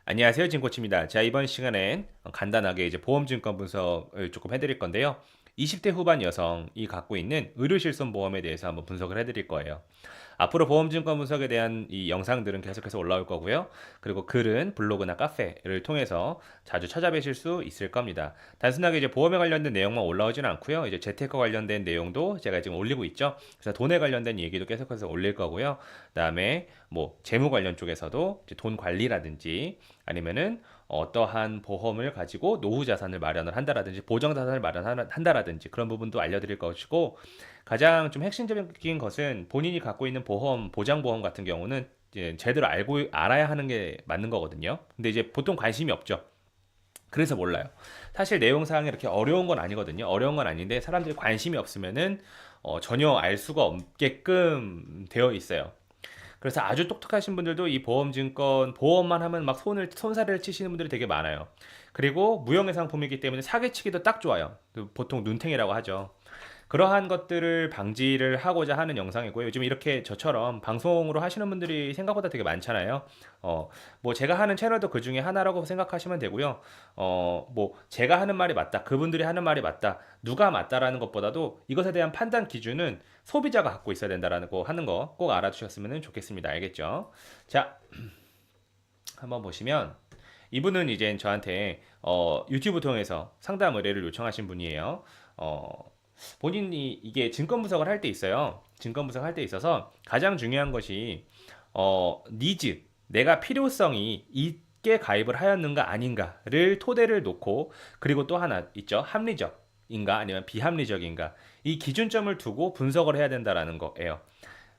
안녕하세요, 진코치입니다. 자, 이번 시간엔 간단하게 이제 보험증권 분석을 조금 해드릴 건데요. 20대 후반 여성이 갖고 있는 의료실손보험에 대해서 한번 분석을 해드릴 거예요. 앞으로 보험증권 분석에 대한 이 영상들은 계속해서 올라올 거고요. 그리고 글은 블로그나 카페를 통해서 자주 찾아뵈실 수 있을 겁니다. 단순하게 이제 보험에 관련된 내용만 올라오지는 않고요. 이제 재테크 관련된 내용도 제가 지금 올리고 있죠. 그래서 돈에 관련된 얘기도 계속해서 올릴 거고요. 그다음에 뭐 재무 관련 쪽에서도 이제 돈 관리라든지 아니면은 어떠한 보험을 가지고 노후 자산을 마련을 한다라든지 보정 자산을 마련한다라든지 그런 부분도 알려드릴 것이고, 가장 좀 핵심적인 것은 본인이 갖고 있는 보험, 보장보험 같은 경우는 이제 제대로 알고 알아야 하는 게 맞는 거거든요. 근데 이제 보통 관심이 없죠. 그래서 몰라요. 사실 내용사항이 이렇게 어려운 건 아니거든요. 어려운 건 아닌데 사람들이 관심이 없으면은 전혀 알 수가 없게끔 되어 있어요. 그래서 아주 똑똑하신 분들도 이 보험증권 보험만 하면 막 손사래를 치시는 분들이 되게 많아요. 그리고 무형의 상품이기 때문에 사기치기도 딱 좋아요. 보통 눈탱이라고 하죠. 그러한 것들을 방지를 하고자 하는 영상이고요. 요즘 이렇게 저처럼 방송으로 하시는 분들이 생각보다 되게 많잖아요. 뭐 제가 하는 채널도 그 중에 하나라고 생각하시면 되고요. 뭐 제가 하는 말이 맞다, 그분들이 하는 말이 맞다, 누가 맞다라는 것보다도 이것에 대한 판단 기준은 소비자가 갖고 있어야 된다라는 거 하는 거 꼭 알아두셨으면 좋겠습니다. 알겠죠? 자, 한번 보시면 이분은 이제 저한테 유튜브 통해서 상담 의뢰를 요청하신 분이에요. 본인이 이게 증권 분석을 할 때 있어요. 증권 분석을 할 때 있어서 가장 중요한 것이 니즈, 내가 필요성이 있게 가입을 하였는가 아닌가를 토대를 놓고, 그리고 또 하나 있죠. 합리적인가 아니면 비합리적인가, 이 기준점을 두고 분석을 해야 된다라는 거예요.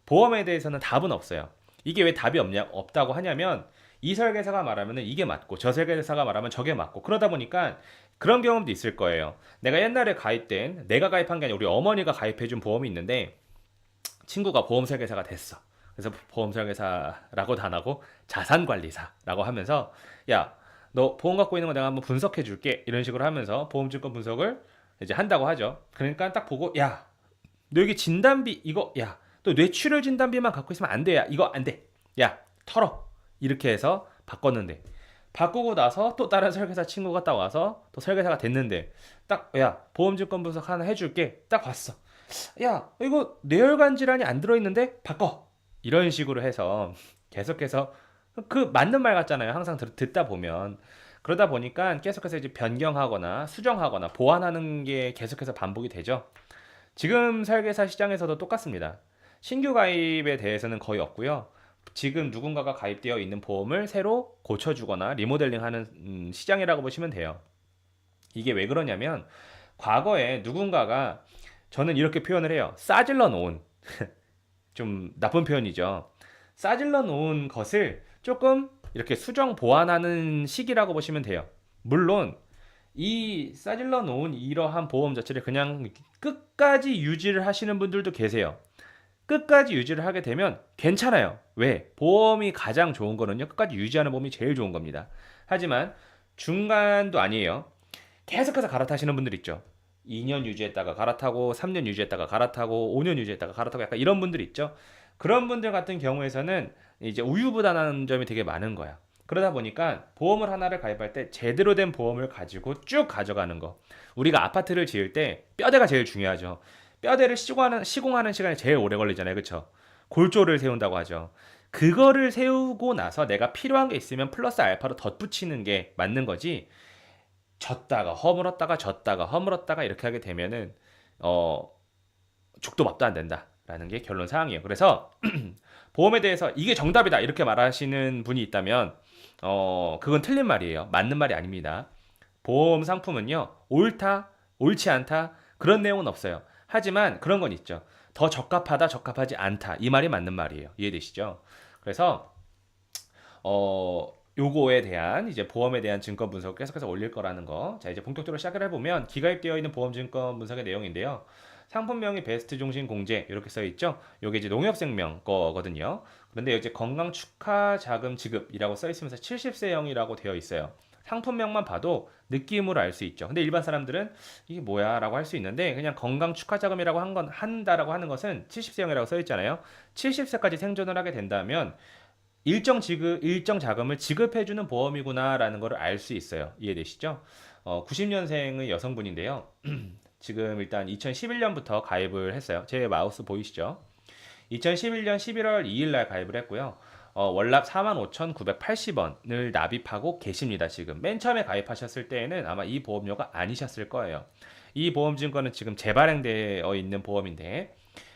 보험에 대해서는 답은 없어요. 이게 왜 답이 없다고 하냐면, 이 설계사가 말하면 이게 맞고 저 설계사가 말하면 저게 맞고, 그러다 보니까 그런 경험도 있을 거예요. 내가 옛날에 가입된, 내가 가입한 게 아니라 우리 어머니가 가입해준 보험이 있는데 친구가 보험 설계사가 됐어. 그래서 보험 설계사라고도 안 하고 자산관리사라고 하면서, 야, 너 보험 갖고 있는 거 내가 한번 분석해 줄게, 이런 식으로 하면서 보험증권 분석을 이제 한다고 하죠. 그러니까 딱 보고, 야, 너 여기 진단비 이거, 야, 또 뇌출혈 진단비만 갖고 있으면 안 돼. 야, 이거 안 돼. 야, 털어. 이렇게 해서 바꿨는데, 바꾸고 나서 또 다른 설계사 친구가 딱 와서 또 설계사가 됐는데, 딱, 야, 보험증권 분석 하나 해줄게, 딱 봤어. 야, 이거 뇌혈관 질환이 안 들어있는데 바꿔. 이런 식으로 해서 계속해서, 그 맞는 말 같잖아요. 항상 듣다 보면. 그러다 보니까 계속해서 이제 변경하거나 수정하거나 보완하는 게 계속해서 반복이 되죠. 지금 설계사 시장에서도 똑같습니다. 신규 가입에 대해서는 거의 없고요. 지금 누군가가 가입되어 있는 보험을 새로 고쳐주거나 리모델링하는 시장이라고 보시면 돼요. 이게 왜 그러냐면, 과거에 누군가가, 저는 이렇게 표현을 해요. 싸질러 놓은, 좀 나쁜 표현이죠. 싸질러 놓은 것을 조금 이렇게 수정 보완하는 시기라고 보시면 돼요. 물론 이 싸질러 놓은 이러한 보험 자체를 그냥 끝까지 유지를 하시는 분들도 계세요. 끝까지 유지를 하게 되면 괜찮아요. 왜? 보험이 가장 좋은 거는요, 끝까지 유지하는 보험이 제일 좋은 겁니다. 하지만 중간도 아니에요. 계속해서 갈아타시는 분들 있죠. 2년 유지했다가 갈아타고, 3년 유지했다가 갈아타고, 5년 유지했다가 갈아타고, 약간 이런 분들 있죠. 그런 분들 같은 경우에서는 이제 우유부단한 점이 되게 많은 거야. 그러다 보니까 보험을 하나를 가입할 때 제대로 된 보험을 가지고 쭉 가져가는 거. 우리가 아파트를 지을 때 뼈대가 제일 중요하죠. 뼈대를 시공하는 시간이 제일 오래 걸리잖아요. 그쵸? 골조를 세운다고 하죠. 그거를 세우고 나서 내가 필요한 게 있으면 플러스 알파로 덧붙이는 게 맞는 거지. 졌다가 허물었다가 졌다가 허물었다가 이렇게 하게 되면은 어 죽도 밥도 안 된다라는 게 결론 사항이에요. 그래서 보험에 대해서 이게 정답이다 이렇게 말하시는 분이 있다면 그건 틀린 말이에요. 맞는 말이 아닙니다. 보험 상품은요, 옳다 옳지 않다 그런 내용은 없어요. 하지만 그런 건 있죠. 더 적합하다 적합하지 않다, 이 말이 맞는 말이에요. 이해되시죠? 그래서 요거에 대한 이제 보험에 대한 증권 분석 계속해서 올릴 거라는 거. 자, 이제 본격적으로 시작을 해보면 기가입되어 있는 보험 증권 분석의 내용인데요. 상품명이 베스트 종신 공제 이렇게 써 있죠. 요게 이제 농협생명 거거든요. 그런데 이제 건강 축하 자금 지급이라고 써 있으면서 70세형이라고 되어 있어요. 상품명만 봐도 느낌으로 알 수 있죠. 근데 일반 사람들은 이게 뭐야라고 할 수 있는데, 그냥 건강 축하 자금이라고 한다라고 하는 것은 70세형이라고 써 있잖아요. 70세까지 생존을 하게 된다면 일정 자금을 지급해주는 보험이구나라는 것을 알 수 있어요. 이해되시죠? 90년생의 여성분인데요. 지금 일단 2011년부터 가입을 했어요. 제 마우스 보이시죠? 2011년 11월 2일 날 가입을 했고요. 월납 45,980원을 납입하고 계십니다. 지금 맨 처음에 가입하셨을 때에는 아마 이 보험료가 아니셨을 거예요. 이 보험 증권은 지금 재발행되어 있는 보험인데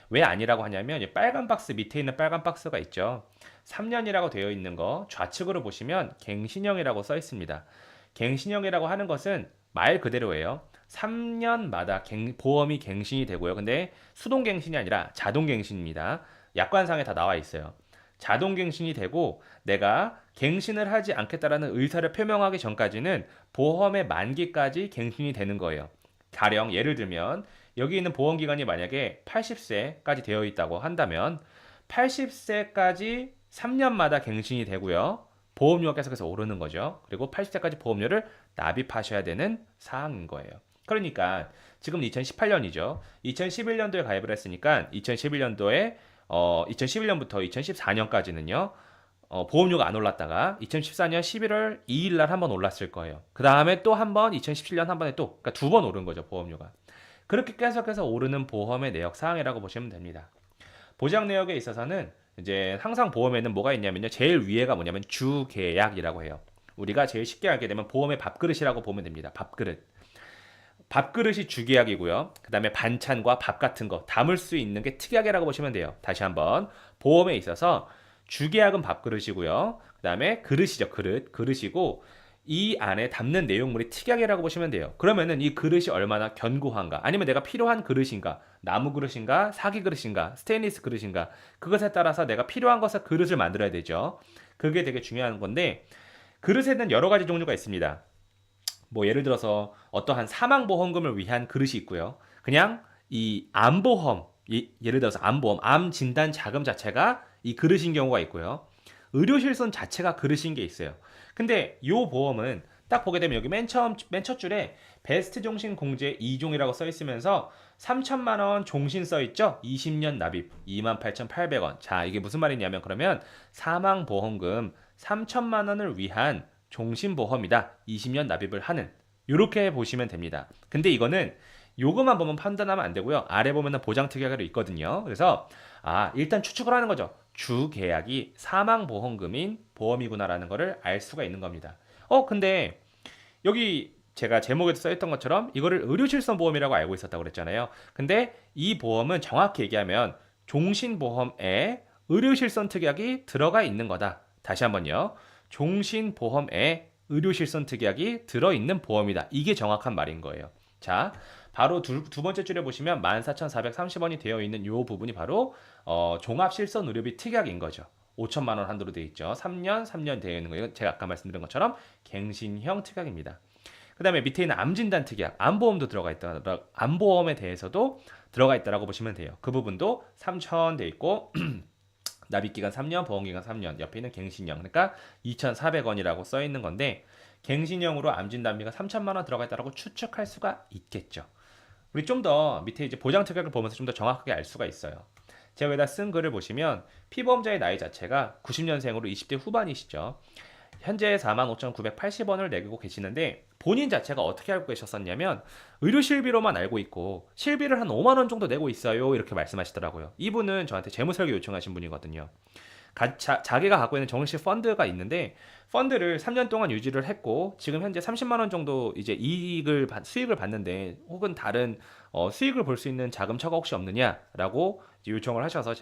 왜 아니라고 하냐면 이 빨간 박스 밑에 있는 빨간 박스가 있죠. 3년이라고 되어 있는 거 좌측으로 보시면 갱신형이라고 써 있습니다. 갱신형이라고 하는 것은 말 그대로예요. 3년마다 보험이 갱신이 되고요. 근데 수동 갱신이 아니라 자동 갱신입니다. 약관상에 다 나와 있어요. 자동 갱신이 되고 내가 갱신을 하지 않겠다라는 의사를 표명하기 전까지는 보험의 만기까지 갱신이 되는 거예요. 가령 예를 들면 여기 있는 보험 기간이 만약에 80세까지 되어 있다고 한다면 80세까지 3년마다 갱신이 되고요. 보험료가 계속해서 오르는 거죠. 그리고 80세까지 보험료를 납입하셔야 되는 사항인 거예요. 그러니까 지금 2018년이죠. 2011년도에 가입을 했으니까 2011년부터 2014년까지는요. 보험료가 안 올랐다가 2014년 11월 2일 날 한번 올랐을 거예요. 그 다음에 또 한 번 2017년 한 번에 또 그러니까 두 번 오른 거죠, 보험료가. 그렇게 계속해서 오르는 보험의 내역 사항이라고 보시면 됩니다. 보장 내역에 있어서는 이제 항상 보험에는 뭐가 있냐면요. 제일 위에가 뭐냐면 주계약이라고 해요. 우리가 제일 쉽게 알게 되면 보험의 밥그릇이라고 보면 됩니다. 밥그릇. 밥그릇이 주계약이고요. 그 다음에 반찬과 밥 같은 거 담을 수 있는 게 특약이라고 보시면 돼요. 다시 한번 보험에 있어서 주계약은 밥그릇이고요. 그 다음에 그릇이죠. 그릇이고 이 안에 담는 내용물이 특약이라고 보시면 돼요. 그러면은 이 그릇이 얼마나 견고한가, 아니면 내가 필요한 그릇인가, 나무 그릇인가, 사기 그릇인가, 스테인리스 그릇인가, 그것에 따라서 내가 필요한 것을 그릇을 만들어야 되죠. 그게 되게 중요한 건데 그릇에는 여러 가지 종류가 있습니다. 뭐 예를 들어서 어떠한 사망보험금을 위한 그릇이 있고요. 그냥 이 암보험, 예를 들어서 암보험, 암 진단 자금 자체가 이 그릇인 경우가 있고요. 의료실손 자체가 그릇인 게 있어요. 근데 이 보험은 딱 보게 되면 여기 맨 첫 줄에 베스트 종신 공제 2종이라고 써 있으면서 3천만 원 종신 써 있죠? 20년 납입 28,800원. 자, 이게 무슨 말이냐면 그러면 사망보험금 3천만 원을 위한 종신보험이다. 20년 납입을 하는. 이렇게 보시면 됩니다. 근데 이거는 요것만 보면 판단하면 안 되고요. 아래 보면은 보장 특약으로 있거든요. 그래서 일단 추측을 하는 거죠. 주 계약이 사망보험금인 보험이구나라는 거를 알 수가 있는 겁니다. 근데 여기 제가 제목에도 써있던 것처럼 이거를 의료실손 보험이라고 알고 있었다고 그랬잖아요. 근데 이 보험은 정확히 얘기하면 종신보험에 의료실손 특약이 들어가 있는 거다. 다시 한번요. 종신보험에 의료실손 특약이 들어있는 보험이다. 이게 정확한 말인 거예요. 자, 바로 두 번째 줄에 보시면 14,430원이 되어 있는 이 부분이 바로 종합실손의료비 특약인 거죠. 5천만 원 한도로 되어 있죠. 3년 되어 있는 거예요. 제가 아까 말씀드린 것처럼 갱신형 특약입니다. 그 다음에 밑에 있는 암진단 특약, 암보험도 들어가 있다. 암보험에 대해서도 들어가 있다라고 보시면 돼요. 그 부분도 3천 돼 있고 납입기간 3년, 보험기간 3년, 옆에 있는 갱신형, 그러니까 2,400원이라고 써 있는 건데 갱신형으로 암진단비가 3천만 원 들어가 있다라고 추측할 수가 있겠죠. 우리 좀 더 밑에 이제 보장 특약을 보면서 좀 더 정확하게 알 수가 있어요. 제가 여기다 쓴 글을 보시면 피보험자의 나이 자체가 90년생으로 20대 후반이시죠. 현재 45,980원을 내고 계시는데 본인 자체가 어떻게 알고 계셨었냐면 의료실비로만 알고 있고 실비를 한 5만 원 정도 내고 있어요. 이렇게 말씀하시더라고요. 이분은 저한테 재무설계 요청하신 분이거든요. 자기가 갖고 있는 정식 펀드가 있는데 펀드를 3년 동안 유지를 했고 지금 현재 30만 원 정도 이제 수익을 받는데 혹은 다른 수익을 볼 수 있는 자금 처가 혹시 없느냐라고 요청을 하셔서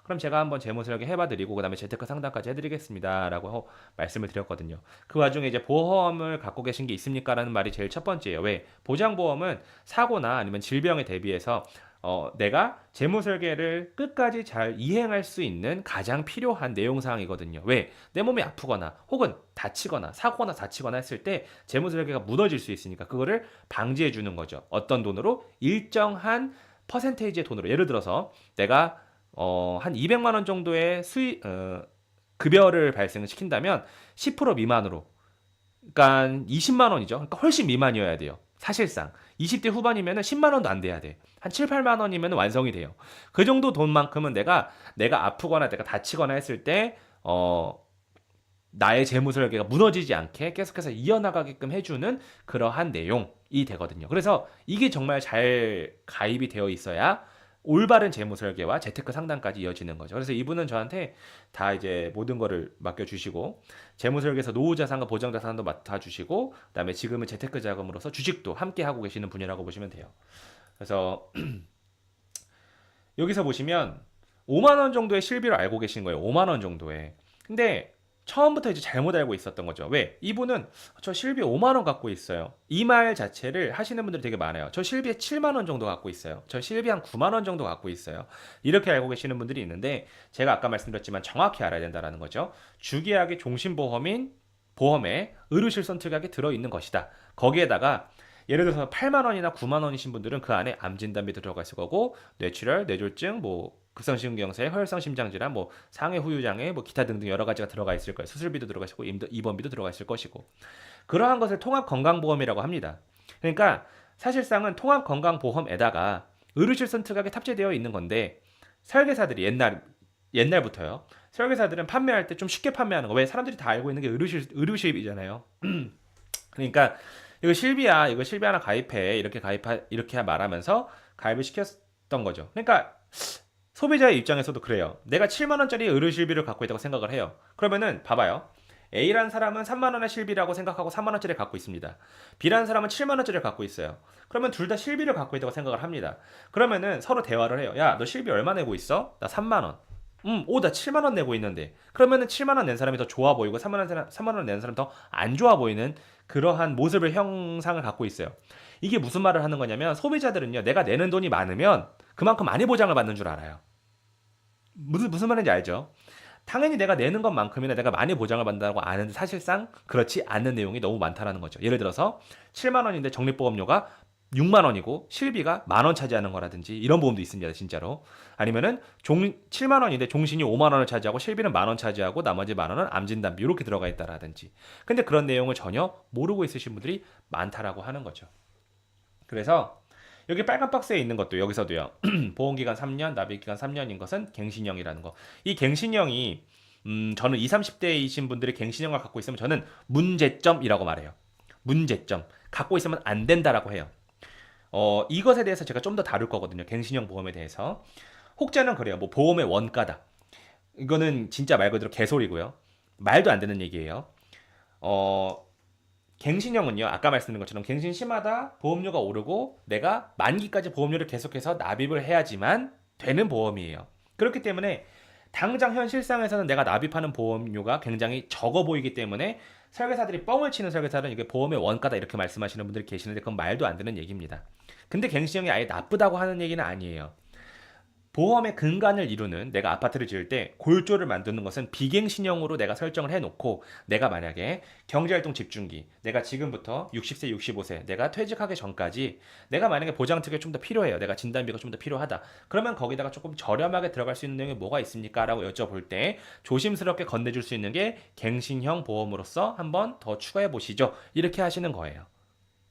그럼 제가 한번 재무설계 해봐드리고 그다음에 재테크 상담까지 해드리겠습니다라고 말씀을 드렸거든요. 그 와중에 이제 보험을 갖고 계신 게 있습니까라는 말이 제일 첫 번째예요. 왜? 보장보험은 사고나 아니면 질병에 대비해서 내가 재무 설계를 끝까지 잘 이행할 수 있는 가장 필요한 내용 사항이거든요. 왜? 내 몸이 아프거나 혹은 다치거나 사고나 다치거나 했을 때 재무 설계가 무너질 수 있으니까 그거를 방지해 주는 거죠. 어떤 돈으로? 일정한 퍼센테이지의 돈으로. 예를 들어서 내가 한 200만 원 정도의 급여를 발생을 시킨다면 10% 미만으로, 그러니까 20만 원이죠. 그러니까 훨씬 미만이어야 돼요. 사실상 20대 후반이면 10만 원도 안 돼야 돼. 한 7, 8만 원이면 완성이 돼요. 그 정도 돈만큼은 내가 아프거나 내가 다치거나 했을 때 나의 재무 설계가 무너지지 않게 계속해서 이어나가게끔 해주는 그러한 내용이 되거든요. 그래서 이게 정말 잘 가입이 되어 있어야 올바른 재무 설계와 재테크 상담까지 이어지는 거죠. 그래서 이분은 저한테 다 이제 모든 거를 맡겨주시고 재무 설계에서 노후 자산과 보장 자산도 맡아주시고 그다음에 지금은 재테크 자금으로서 주식도 함께 하고 계시는 분이라고 보시면 돼요. 그래서 여기서 보시면 5만 원 정도의 실비를 알고 계신 거예요. 5만 원 정도에. 근데 처음부터 이제 잘못 알고 있었던 거죠. 왜? 이분은 저 실비 5만 원 갖고 있어요. 이 말 자체를 하시는 분들이 되게 많아요. 저 실비 7만 원 정도 갖고 있어요. 저 실비 한 9만 원 정도 갖고 있어요. 이렇게 알고 계시는 분들이 있는데 제가 아까 말씀드렸지만 정확히 알아야 된다는 거죠. 주계약의 종신보험인 보험에 의료실손 특약이 들어있는 것이다. 거기에다가 예를 들어서 8만 원이나 9만 원이신 분들은 그 안에 암 진단비도 들어가 있을 거고 뇌출혈, 뇌졸중, 뭐 급성심근경색, 허혈성 심장질환, 뭐 상해 후유장애, 뭐 기타 등등 여러 가지가 들어가 있을 거예요. 수술비도 들어가 있고 입원비도 들어가 있을 것이고 그러한 것을 통합건강보험이라고 합니다. 그러니까 사실상은 통합건강보험에다가 의료실손 특약이 탑재되어 있는 건데 설계사들이 옛날부터요. 설계사들은 판매할 때 좀 쉽게 판매하는 거. 왜 사람들이 다 알고 있는 게 의료실이잖아요. 그러니까 이거 실비 하나 가입해 이렇게 말하면서 가입을 시켰던 거죠. 그러니까 소비자의 입장에서도 그래요. 내가 7만 원짜리 의료 실비를 갖고 있다고 생각을 해요. 그러면은 봐봐요. A라는 사람은 3만 원의 실비라고 생각하고 3만 원짜리 갖고 있습니다. B라는 사람은 7만 원짜리를 갖고 있어요. 그러면 둘 다 실비를 갖고 있다고 생각을 합니다. 그러면은 서로 대화를 해요. 야, 너 실비 얼마 내고 있어? 나 3만 원. 나 7만 원 내고 있는데. 그러면은 7만 원 낸 사람이 더 좋아 보이고 3만 원 낸 사람 더 안 좋아 보이는 그러한 모습을 형상을 갖고 있어요. 이게 무슨 말을 하는 거냐면 소비자들은요. 내가 내는 돈이 많으면 그만큼 많이 보장을 받는 줄 알아요. 무슨 말인지 알죠? 당연히 내가 내는 것만큼이나 내가 많이 보장을 받는다고 아는데 사실상 그렇지 않는 내용이 너무 많다라는 거죠. 예를 들어서 7만 원인데 적립보험료가 6만 원이고 실비가 만 원 차지하는 거라든지 이런 보험도 있습니다. 진짜로. 아니면은 7만 원인데 종신이 5만 원을 차지하고 실비는 만 원 차지하고 나머지 만 원은 암진단비 이렇게 들어가 있다라든지. 근데 그런 내용을 전혀 모르고 있으신 분들이 많다라고 하는 거죠. 그래서 여기 빨간 박스에 있는 것도 여기서도요. 보험기간 3년, 납입기간 3년인 것은 갱신형이라는 거. 이 갱신형이 저는 20, 30대이신 분들이 갱신형을 갖고 있으면 저는 문제점이라고 말해요. 문제점. 갖고 있으면 안 된다라고 해요. 이것에 대해서 제가 좀 더 다룰 거거든요. 갱신형 보험에 대해서. 혹자는 그래요. 뭐 보험의 원가다. 이거는 진짜 말 그대로 개소리고요. 말도 안 되는 얘기예요. 어, 갱신형은요. 아까 말씀드린 것처럼 갱신 심하다. 보험료가 오르고 내가 만기까지 보험료를 계속해서 납입을 해야지만 되는 보험이에요. 그렇기 때문에 당장 현실상에서는 내가 납입하는 보험료가 굉장히 적어 보이기 때문에 설계사들이 뻥을 치는 설계사는 이게 보험의 원가다 이렇게 말씀하시는 분들이 계시는데 그건 말도 안 되는 얘기입니다. 근데 갱신형이 아예 나쁘다고 하는 얘기는 아니에요. 보험의 근간을 이루는 내가 아파트를 지을 때 골조를 만드는 것은 비갱신형으로 내가 설정을 해놓고 내가 만약에 경제활동 집중기 내가 지금부터 60세 65세 내가 퇴직하기 전까지 내가 만약에 보장특약이 좀 더 필요해요. 내가 진단비가 좀 더 필요하다. 그러면 거기다가 조금 저렴하게 들어갈 수 있는 내용이 뭐가 있습니까? 라고 여쭤볼 때 조심스럽게 건네줄 수 있는 게 갱신형 보험으로서 한번 더 추가해 보시죠. 이렇게 하시는 거예요.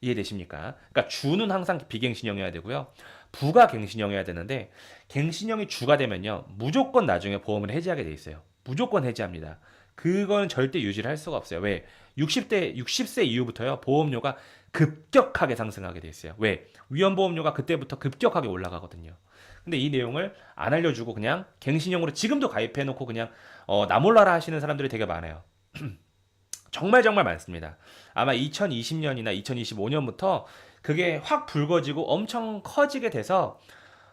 이해되십니까? 그러니까 주는 항상 비갱신형이어야 되고요. 부가 갱신형이어야 되는데 갱신형이 주가 되면요. 무조건 나중에 보험을 해지하게 돼 있어요. 무조건 해지합니다. 그건 절대 유지를 할 수가 없어요. 왜? 60세 이후부터요. 보험료가 급격하게 상승하게 돼 있어요. 왜? 위험보험료가 그때부터 급격하게 올라가거든요. 근데 이 내용을 안 알려주고 그냥 갱신형으로 지금도 가입해놓고 그냥 나 몰라라 하시는 사람들이 되게 많아요. 정말 정말 많습니다. 아마 2020년이나 2025년부터 그게 확 불거지고 엄청 커지게 돼서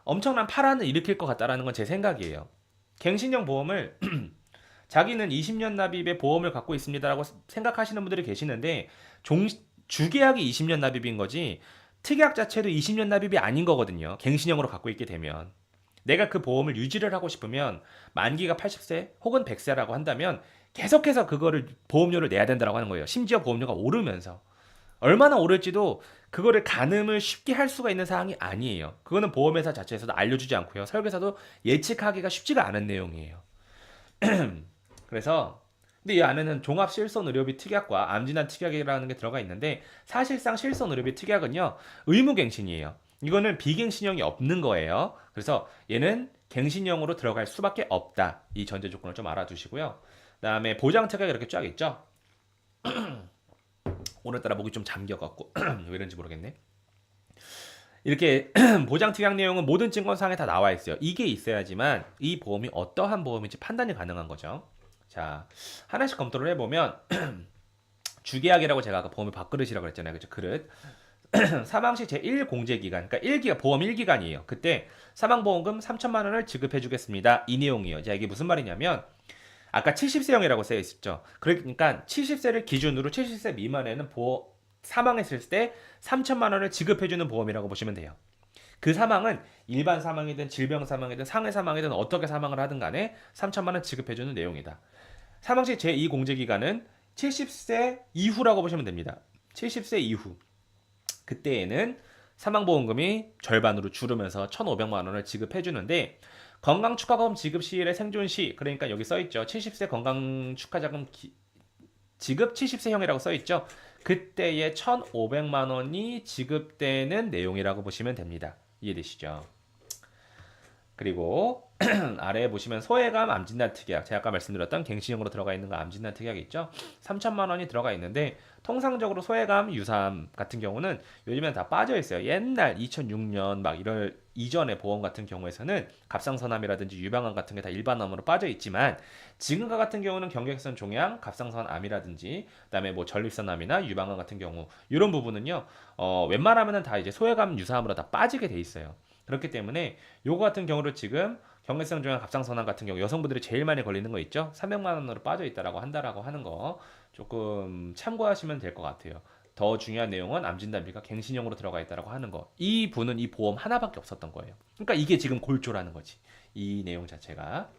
엄청난 파란을 일으킬 것 같다라는 건 제 생각이에요. 갱신형 보험을 자기는 20년 납입의 보험을 갖고 있습니다라고 생각하시는 분들이 계시는데 주계약이 20년 납입인 거지 특약 자체도 20년 납입이 아닌 거거든요. 갱신형으로 갖고 있게 되면. 내가 그 보험을 유지를 하고 싶으면 만기가 80세 혹은 100세라고 한다면 계속해서 그거를 보험료를 내야 된다고 하는 거예요. 심지어 보험료가 오르면서. 얼마나 오를지도 그거를 가늠을 쉽게 할 수가 있는 사항이 아니에요. 그거는 보험회사 자체에서도 알려주지 않고요. 설계사도 예측하기가 쉽지가 않은 내용이에요. 그래서 근데 이 안에는 종합실손의료비 특약과 암진단 특약이라는 게 들어가 있는데 사실상 실손의료비 특약은요. 의무갱신이에요. 이거는 비갱신형이 없는 거예요. 그래서 얘는 갱신형으로 들어갈 수밖에 없다. 이 전제 조건을 좀 알아두시고요. 그다음에 보장 특약이 이렇게 쫙 있죠. 오늘따라 목이 좀 잠겨갖고 왜 이런지 모르겠네. 이렇게 보장 특약 내용은 모든 증권사항에 다 나와 있어요. 이게 있어야지만 이 보험이 어떠한 보험인지 판단이 가능한 거죠. 자, 하나씩 검토를 해보면 주계약이라고 제가 아까 보험의 밥그릇이라고 그랬잖아요. 그죠? 그릇. 사망 시 제1 공제기간, 그러니까 1기간, 보험 1기간이에요. 그때 사망보험금 3천만 원을 지급해 주겠습니다. 이 내용이에요. 자, 이게 무슨 말이냐면 아까 70세형이라고 쓰여 있었죠. 그러니까 70세를 기준으로 70세 미만에는 사망했을 때 3천만 원을 지급해 주는 보험이라고 보시면 돼요. 그 사망은 일반 사망이든 질병 사망이든 상해 사망이든 어떻게 사망을 하든 간에 3천만 원 지급해 주는 내용이다. 사망 시 제2 공제기간은 70세 이후라고 보시면 됩니다. 70세 이후. 그때에는 사망보험금이 절반으로 줄으면서 1,500만 원을 지급해 주는데 건강축하금 지급 시일의 생존 시, 그러니까 여기 써 있죠. 70세 건강축하자금 지급 70세형이라고 써 있죠. 그때에 1,500만 원이 지급되는 내용이라고 보시면 됩니다. 이해되시죠? 그리고 아래에 보시면 소외감 암진단 특약, 제가 아까 말씀드렸던 갱신형으로 들어가 있는 거 암진단 특약이 있죠. 3천만 원이 들어가 있는데 통상적으로 소외감, 유사암 같은 경우는 요즘엔 다 빠져 있어요. 옛날 2006년 막 이럴 이전의 보험 같은 경우에서는 갑상선암이라든지 유방암 같은 게 다 일반암으로 빠져 있지만 지금과 같은 경우는 경계선 종양, 갑상선암이라든지 그다음에 뭐 전립선암이나 유방암 같은 경우 이런 부분은요. 웬만하면은 다 이제 소외감, 유사암으로 다 빠지게 돼 있어요. 그렇기 때문에 요거 같은 경우를 지금 경계성 종양 갑상선암 같은 경우 여성분들이 제일 많이 걸리는 거 있죠? 300만 원으로 빠져 있다라고 한다라고 하는 거 조금 참고하시면 될 것 같아요. 더 중요한 내용은 암진단비가 갱신형으로 들어가 있다라고 하는 거. 이 분은 이 보험 하나밖에 없었던 거예요. 그러니까 이게 지금 골조라는 거지. 이 내용 자체가.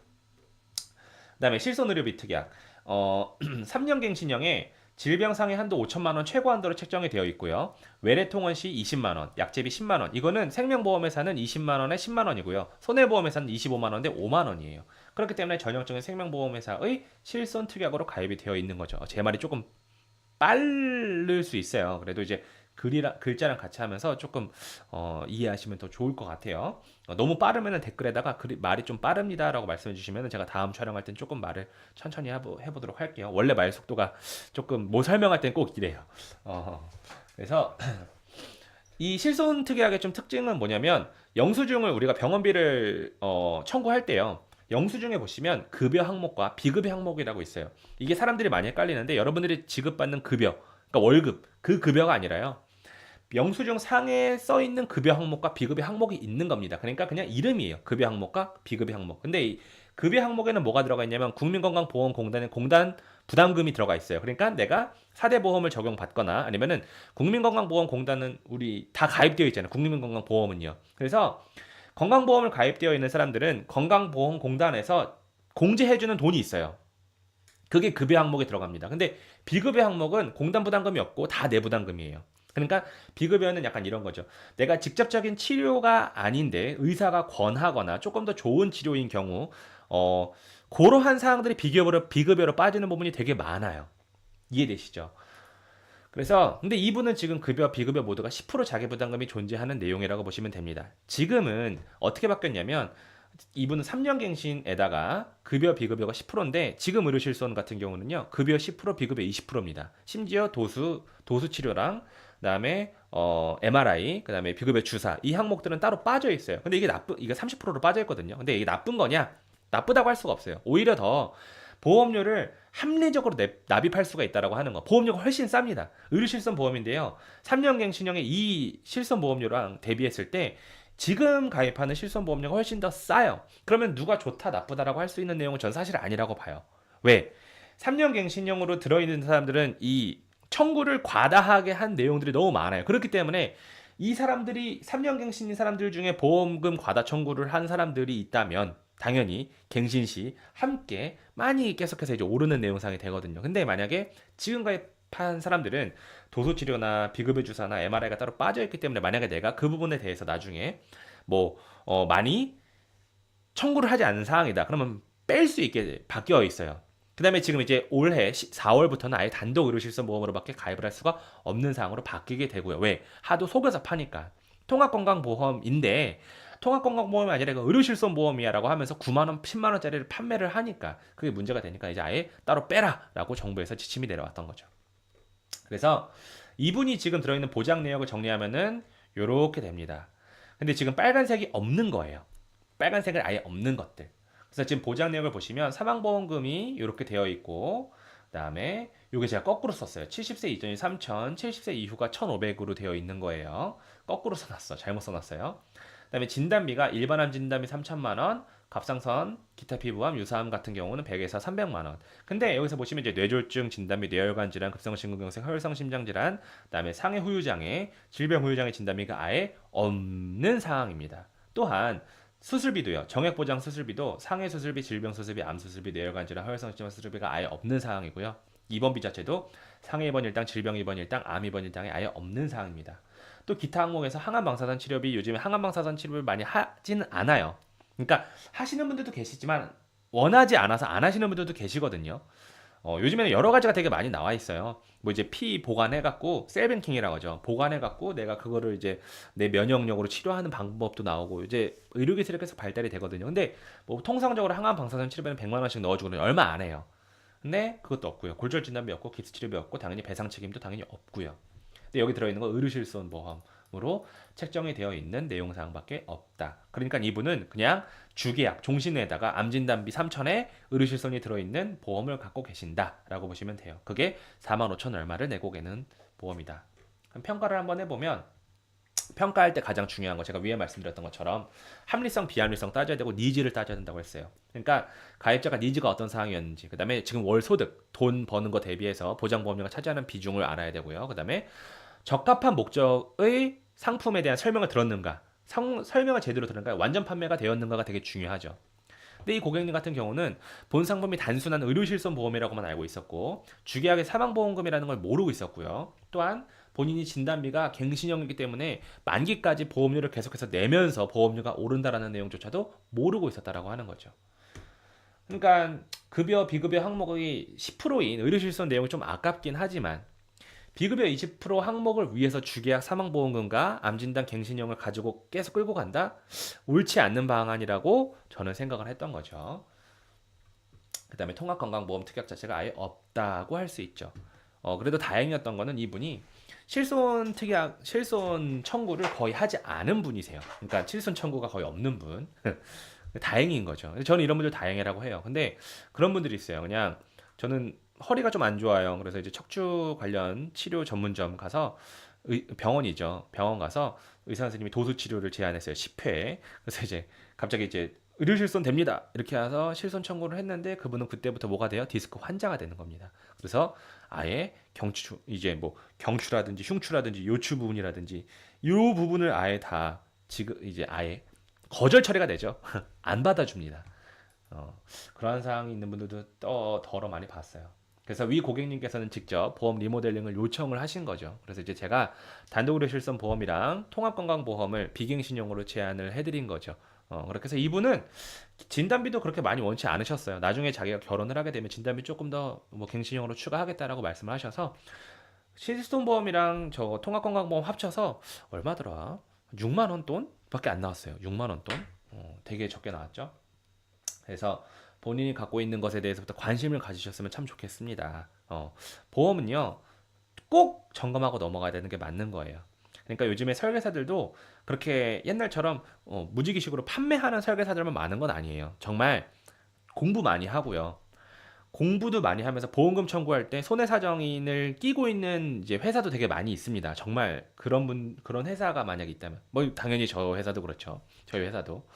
그다음에 실손의료비 특약. 3년 갱신형에 질병 상해 한도 5천만 원 최고 한도로 책정이 되어 있고요. 외래 통원 시 20만 원, 약제비 10만 원. 이거는 생명보험회사는 20만 원에 10만 원이고요. 손해보험회사는 25만 원인데 5만 원이에요. 그렇기 때문에 전형적인 생명보험회사의 실손 특약으로 가입이 되어 있는 거죠. 제 말이 조금 빠를 수 있어요. 그래도 이제 글자랑 같이 하면서 조금 이해하시면 더 좋을 것 같아요. 너무 빠르면 댓글에다가 말이 좀 빠릅니다라고 말씀해 주시면 제가 다음 촬영할 땐 조금 말을 천천히 해보도록 할게요. 원래 말 속도가 조금 뭐 설명할 땐 꼭 이래요. 그래서 이 실손 특약의 좀 특징은 뭐냐면 영수증을 우리가 병원비를 청구할 때요. 영수증에 보시면 급여 항목과 비급여 항목이라고 있어요. 이게 사람들이 많이 헷갈리는데 여러분들이 지급받는 급여, 그러니까 월급, 그 급여가 아니라요. 영수증 상에 써 있는 급여 항목과 비급여 항목이 있는 겁니다. 그러니까 그냥 이름이에요. 급여 항목과 비급여 항목. 근데 이 급여 항목에는 뭐가 들어가 있냐면 국민건강보험공단의 공단 부담금이 들어가 있어요. 그러니까 내가 4대 보험을 적용받거나 아니면은 국민건강보험공단은 우리 다 가입되어 있잖아요. 국민건강보험은요. 그래서 건강보험을 가입되어 있는 사람들은 건강보험공단에서 공제해주는 돈이 있어요. 그게 급여 항목에 들어갑니다. 근데 비급여 항목은 공단 부담금이 없고 다 내 부담금이에요. 그러니까 비급여는 약간 이런 거죠. 내가 직접적인 치료가 아닌데 의사가 권하거나 조금 더 좋은 치료인 경우 그러한 사항들이 비급여로 빠지는 부분이 되게 많아요. 이해되시죠? 그래서 근데 이분은 지금 급여 비급여 모두가 10% 자기 부담금이 존재하는 내용이라고 보시면 됩니다. 지금은 어떻게 바뀌었냐면 이분은 3년 갱신에다가 급여 비급여가 10%인데 지금 의료실손 같은 경우는요. 급여 10% 비급여 20%입니다. 심지어 도수 치료랑 그다음에 MRI, 그다음에 비급여 주사 이 항목들은 따로 빠져 있어요. 근데 이게 30%로 빠져 있거든요. 근데 이게 나쁜 거냐? 나쁘다고 할 수가 없어요. 오히려 더 보험료를 합리적으로 납입할 수가 있다라고 하는 거. 보험료가 훨씬 쌉니다. 의료실손 보험인데요. 3년 갱신형의 이 실손 보험료랑 대비했을 때 지금 가입하는 실손 보험료가 훨씬 더 싸요. 그러면 누가 좋다 나쁘다라고 할 수 있는 내용은 전 사실 아니라고 봐요. 왜? 3년 갱신형으로 들어있는 사람들은 이 청구를 과다하게 한 내용들이 너무 많아요. 그렇기 때문에 이 사람들이 3년 갱신인 사람들 중에 보험금 과다 청구를 한 사람들이 있다면 당연히 갱신 시 함께 많이 계속해서 이제 오르는 내용상이 되거든요. 근데 만약에 지금 가입한 사람들은 도수치료나 비급여 주사나 MRI가 따로 빠져있기 때문에 만약에 내가 그 부분에 대해서 나중에 뭐 많이 청구를 하지 않는 상황이다. 그러면 뺄 수 있게 바뀌어 있어요. 그 다음에 지금 이제 올해 4월부터는 아예 단독 의료실손보험으로밖에 가입을 할 수가 없는 상황으로 바뀌게 되고요. 왜? 하도 속여서 파니까. 통합건강보험인데 통합건강보험이 아니라 이거 의료실손보험이야라고 하면서 9만 원, 10만 원짜리를 판매를 하니까 그게 문제가 되니까 이제 아예 따로 빼라라고 정부에서 지침이 내려왔던 거죠. 그래서 이분이 지금 들어있는 보장 내역을 정리하면은 요렇게 됩니다. 근데 지금 빨간색이 없는 거예요. 빨간색을 아예 없는 것들. 그래서 지금 보장 내역을 보시면 사망보험금이 이렇게 되어 있고, 그다음에 요게 제가 거꾸로 썼어요. 70세 이전이 3,000, 70세 이후가 1,500으로 되어 있는 거예요. 거꾸로 써놨어. 잘못 써놨어요. 그다음에 진단비가 일반암 진단비 3천만 원, 갑상선, 기타 피부암, 유사암 같은 경우는 100에서 300만 원. 근데 여기서 보시면 이제 뇌졸중 진단비, 뇌혈관 질환, 급성심근경색, 혈성 심장질환, 그다음에 상해 후유장애, 질병 후유장애 진단비가 아예 없는 상황입니다. 또한 수술비도요. 정액보장 수술비도 상해 수술비, 질병 수술비, 암 수술비, 뇌혈관 질환, 혈성 심장 수술비가 아예 없는 상황이고요. 입원비 자체도 상해 입원 일당, 질병 입원 일당, 암 입원 일당이 아예 없는 상황입니다. 또 기타 항목에서 항암 방사선 치료비 요즘에 항암 방사선 치료를 많이 하지는 않아요. 그러니까 하시는 분들도 계시지만 원하지 않아서 안 하시는 분들도 계시거든요. 요즘에는 여러 가지가 되게 많이 나와 있어요. 뭐 이제 피 보관해갖고 셀뱅킹이라고 하죠. 보관해갖고 내가 그거를 이제 내 면역력으로 치료하는 방법도 나오고 이제 의료기술이 계속 발달이 되거든요. 근데 뭐 통상적으로 항암 방사선 치료비는 100만 원씩 넣어주고는 얼마 안 해요. 근데 그것도 없고요. 골절 진단비 없고 깁스 치료비 없고 당연히 배상 책임도 당연히 없고요. 근데 여기 들어있는 건 의료실손 보험으로 책정이 되어 있는 내용사항밖에 없다. 그러니까 이분은 그냥 주계약, 종신에다가 암진단비 3천에 의료실손이 들어있는 보험을 갖고 계신다라고 보시면 돼요. 그게 4만 5천 얼마를 내고 계는 보험이다. 그럼 평가를 한번 해보면 평가할 때 가장 중요한 거 제가 위에 말씀드렸던 것처럼 합리성, 비합리성 따져야 되고 니즈를 따져야 된다고 했어요. 그러니까 가입자가 니즈가 어떤 상황이었는지, 그다음에 지금 월 소득, 돈 버는 거 대비해서 보장보험료가 차지하는 비중을 알아야 되고요. 그다음에 적합한 목적의 상품에 대한 설명을 들었는가, 설명을 제대로 들었는가, 완전 판매가 되었는가가 되게 중요하죠. 근데 이 고객님 같은 경우는 본 상품이 단순한 의료실손 보험이라고만 알고 있었고 주계약의 사망보험금이라는 걸 모르고 있었고요. 또한 본인이 진단비가 갱신형이기 때문에 만기까지 보험료를 계속해서 내면서 보험료가 오른다라는 내용조차도 모르고 있었다라고 하는 거죠. 그러니까 급여, 비급여 항목이 10%인 의료실손 내용이 좀 아깝긴 하지만 비급여 20% 항목을 위해서 주계약 사망보험금과 암진단 갱신형을 가지고 계속 끌고 간다? 옳지 않는 방안이라고 저는 생각을 했던 거죠. 그 다음에 통합건강보험 특약 자체가 아예 없다고 할 수 있죠. 그래도 다행이었던 거는 이분이 실손 특약, 실손 청구를 거의 하지 않은 분이세요. 그러니까 실손 청구가 거의 없는 분. 다행인 거죠. 저는 이런 분들 다행이라고 해요. 근데 그런 분들이 있어요. 그냥 저는 허리가 좀 안 좋아요. 그래서 이제 척추 관련 치료 전문점 가서 병원이죠. 병원 가서 의사 선생님이 도수 치료를 제안했어요. 10회. 그래서 이제 갑자기 이제 의료 실손 됩니다. 이렇게 해서 실손 청구를 했는데 그분은 그때부터 뭐가 돼요? 디스크 환자가 되는 겁니다. 그래서 아예 경추 이제 뭐 경추라든지 흉추라든지 요추 부분이라든지 이 부분을 아예 다 지금 이제 아예 거절 처리가 되죠. 안 받아줍니다. 그러한 상황이 있는 분들도 더러 많이 봤어요. 그래서 위 고객님께서는 직접 보험 리모델링을 요청을 하신 거죠. 그래서 이제 제가 단독의료 실손 보험이랑 통합건강보험을 비갱신용으로 제안을 해드린 거죠. 그렇게 해서 이분은 진단비도 그렇게 많이 원치 않으셨어요. 나중에 자기가 결혼을 하게 되면 진단비 조금 더 뭐 갱신용으로 추가하겠다라고 말씀을 하셔서 실손보험이랑 저 통합건강보험 합쳐서 얼마더라? 6만 원 돈밖에 안 나왔어요. 6만 원 돈? 되게 적게 나왔죠. 그래서 본인이 갖고 있는 것에 대해서부터 관심을 가지셨으면 참 좋겠습니다. 보험은요, 꼭 점검하고 넘어가야 되는 게 맞는 거예요. 그러니까 요즘에 설계사들도 그렇게 옛날처럼 무지기식으로 판매하는 설계사들만 많은 건 아니에요. 정말 공부 많이 하고요. 공부도 많이 하면서 보험금 청구할 때 손해사정인을 끼고 있는 이제 회사도 되게 많이 있습니다. 정말 그런 회사가 만약에 있다면, 뭐 당연히 저 회사도 그렇죠. 저희 회사도.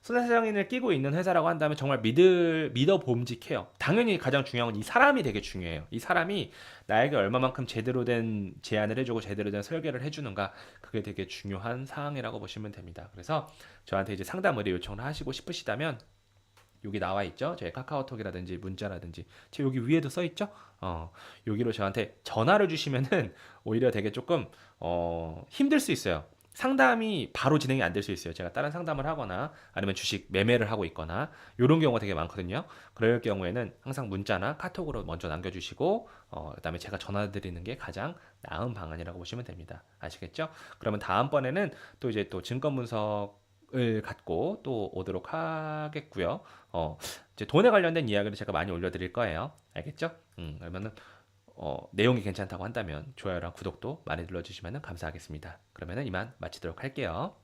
손해사정인을 끼고 있는 회사라고 한다면 정말 믿어 봄직해요. 당연히 가장 중요한 건 이 사람이 되게 중요해요. 이 사람이 나에게 얼마만큼 제대로 된 제안을 해주고 제대로 된 설계를 해주는가, 그게 되게 중요한 사항이라고 보시면 됩니다. 그래서 저한테 이제 상담 의뢰 요청을 하시고 싶으시다면 여기 나와 있죠. 저희 카카오톡이라든지 문자라든지 여기 위에도 써 있죠. 여기로 저한테 전화를 주시면은 오히려 되게 조금 힘들 수 있어요. 상담이 바로 진행이 안 될 수 있어요. 제가 다른 상담을 하거나 아니면 주식 매매를 하고 있거나 이런 경우가 되게 많거든요. 그럴 경우에는 항상 문자나 카톡으로 먼저 남겨주시고 그다음에 제가 전화 드리는 게 가장 나은 방안이라고 보시면 됩니다. 아시겠죠? 그러면 다음번에는 또 이제 또 증권 분석 갖고 또 오도록 하겠고요. 어, 이제 돈에 관련된 이야기를 제가 많이 올려드릴 거예요. 알겠죠? 그러면은 내용이 괜찮다고 한다면 좋아요랑 구독도 많이 눌러주시면 감사하겠습니다. 그러면은 이만 마치도록 할게요.